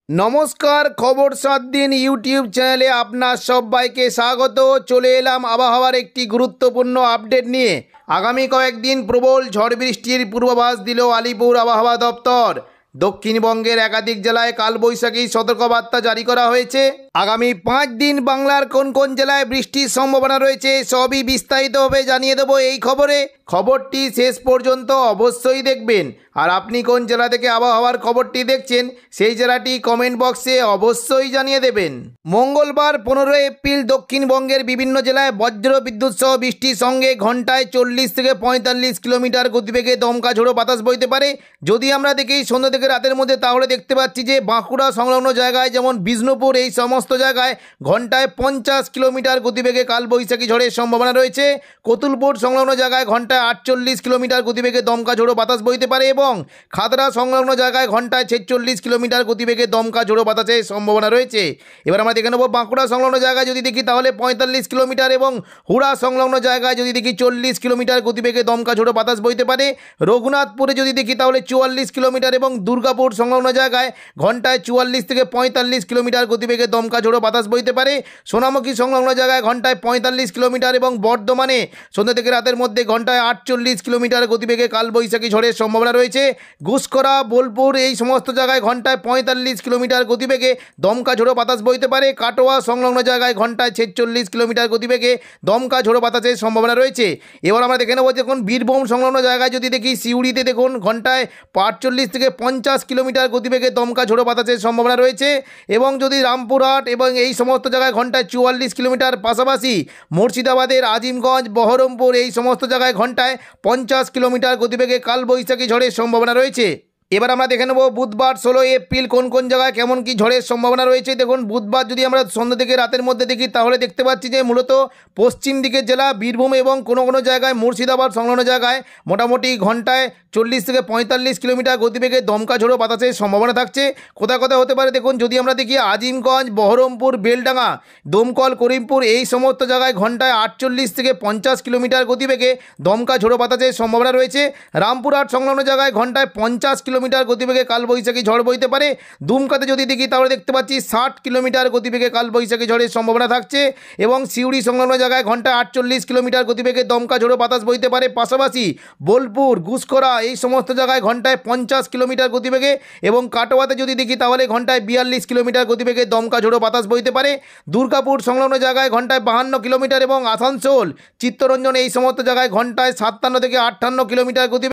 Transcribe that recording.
নমস্কার, খবর 7 দিন ইউটিউব চ্যানেলে আপনার সবাইকে স্বাগত। চলে এলাম আবহাওয়ার একটি গুরুত্বপূর্ণ আপডেট নিয়ে। আগামী কয়েকদিন প্রবল ঝড় বৃষ্টির পূর্বাভাস দিল আলিপুর আবহাওয়া দপ্তর। দক্ষিণবঙ্গের একাধিক জেলায় কালবৈশাখী সতর্কবার্তা জারি করা হয়েছে। আগামী 5 দিন বাংলার কোন কোন জেলায় বৃষ্টির সম্ভাবনা রয়েছে সবই বিস্তারিতভাবে জানিয়ে দেবো এই খবরে। খবরটি শেষ পর্যন্ত অবশ্যই দেখবেন। আর আপনি কোন জেলা থেকে আবহাওয়ার খবরটি দেখছেন সেই জেলাটি কমেন্ট বক্সে অবশ্যই জানিয়ে দেবেন। মঙ্গলবার 15 এপ্রিল দক্ষিণবঙ্গের বিভিন্ন জেলায় বজ্র বিদ্যুৎ সহ বৃষ্টির সঙ্গে ঘন্টায় 40 থেকে 45 কিলোমিটার গতিবেগে দমকা ঝোড়ো বাতাস বইতে পারে। যদি আমরা দেখি সন্ধ্যা থেকে রাতের মধ্যে, তাহলে দেখতে পাচ্ছি যে বাঁকুড়া সংলগ্ন জায়গায় যেমন বিষ্ণুপুর, এই সমস্ত জায়গায় ঘন্টায় 50 কিলোমিটার গতিবেগে কালবৈশাখী ঝড়ের সম্ভাবনা রয়েছে। কতুলপুর সংলগ্ন জায়গায় ঘন্টায় 48 কিলোমিটার গতিবেগে দমকা ঝোড়ো বাতাস বইতে পারে এবং খাতড়া সংলগ্ন জায়গায় ঘন্টায় 46 কিলোমিটার গতিবেগে দমকা ঝোড়ো বাতাসের সম্ভাবনা রয়েছে। এবার আমরা দেখে নেব বাঁকুড়া সংলগ্ন জায়গায় যদি দেখি তাহলে 45 কিলোমিটার এবং হুড়া সংলগ্ন জায়গায় যদি দেখি 40 কিলোমিটার গতিবেগে দমকা ঝোড়ো বাতাস বইতে পারে। রঘুনাথপুরে যদি দেখি তাহলে 44 কিলোমিটার এবং দুর্গাপুর সংলগ্ন জায়গায় ঘন্টায় 44 থেকে 45 কিলোমিটার গতিবেগে দমকা ঝোড়ো বাতাস বইতে পারে। সোনামুখী সংলগ্ন জায়গায় ঘন্টায় 45 কিলোমিটার এবং বর্ধমানে সন্ধ্যা থেকে রাতের মধ্যে ঘন্টায় 48 কিলোমিটার গতিবেগে কালবৈশাখী ঝড়ের সম্ভাবনা রয়েছে। ঘুষকরা, বোলপুর, এই সমস্ত জায়গায় ঘন্টায় 45 কিলোমিটার গতিবেগে দমকা ঝোড়ো বাতাস বইতে পারে। কাটোয়া সংলগ্ন জায়গায় ঘন্টায় 46 কিলোমিটার গতিবেগে দমকা ঝোড়ো বাতাসের সম্ভাবনা রয়েছে। এবার আমরা দেখে নেব দেখুন বীরভূম সংলগ্ন জায়গায় যদি দেখি সিউড়িতে দেখুন ঘন্টায় 48 থেকে 50 কিলোমিটার গতিবেগে দমকা ঝোড়ো বাতাসের সম্ভাবনা রয়েছে। এবং যদি রামপুরহাট এবং এই সমস্ত জায়গায় ঘন্টায় 44 কিলোমিটার, পাশাপাশি মুর্শিদাবাদের আজিমগঞ্জ, বহরমপুর, এই সমস্ত জায়গায় ঘন্টায় 50 কিলোমিটার গতিবেগে কালবৈশাখী ঝড়ের সম্ভাবনা রয়েছে। এবার আমরা দেখে নেব বুধবার 16 এপ্রিল কোন কোন জায়গায় কেমন কি ঝড়ের সম্ভাবনা রয়েছে। দেখুন বুধবার যদি আমরা সন্ধ্যা থেকে রাতের মধ্যে দেখি তাহলে দেখতে পাচ্ছি যে মূলত পশ্চিম দিকের জেলা বীরভূম এবং কোনো কোনো জায়গায় মুর্শিদাবাদ সংলগ্ন জায়গায় মোটামুটি ঘন্টায় 40 থেকে 45 কিলোমিটার গতিবেগে দমকা ঝোড়ো বাতাসের সম্ভাবনা থাকছে। কোথায় কোথায় হতে পারে দেখুন যদি আমরা দেখি আজিমগঞ্জ, বহরমপুর, বেলডাঙ্গা, দমকল, করিমপুর, এই সমস্ত জায়গায় ঘন্টায় 48 থেকে 50 কিলোমিটার গতিবেগে দমকা ঝোড়ো বাতাসের সম্ভাবনা রয়েছে। রামপুরহাট সংলগ্ন জায়গায় ঘন্টায় 50 কিলোমিটার গতিবেগে কালবৈশাখী ঝড় বইতে পারে। দুমকাতে যদি দেখি তাহলে দেখতে পাচ্ছি 60 কিলোমিটার গতিবেগে কালবৈশাখী ঝড়ের সম্ভাবনা থাকছে এবং সিউড়ি সংলগ্ন জায়গায় ঘন্টায় 48 কিলোমিটার গতিবেগে দমকা ঝোড়ো বাতাস বইতে পারে। পাশাপাশি বোলপুর, ঘুষকরা, এই সমস্ত জায়গায় ঘন্টায় 50 কিলোমিটার গতিবেগে এবং কাটোয়াতে যদি দেখি তাহলে ঘন্টায় 42 কিলোমিটার গতিবেগে দমকা ঝোড়ো বাতাস বইতে পারে। দুর্গাপুর সংলগ্ন জায়গায় ঘন্টায় 52 কিলোমিটার এবং আসানসোল, চিত্তরঞ্জন, এই সমস্ত জায়গায় ঘন্টায় 57 থেকে 58 কিলোমিটার গতিবেগে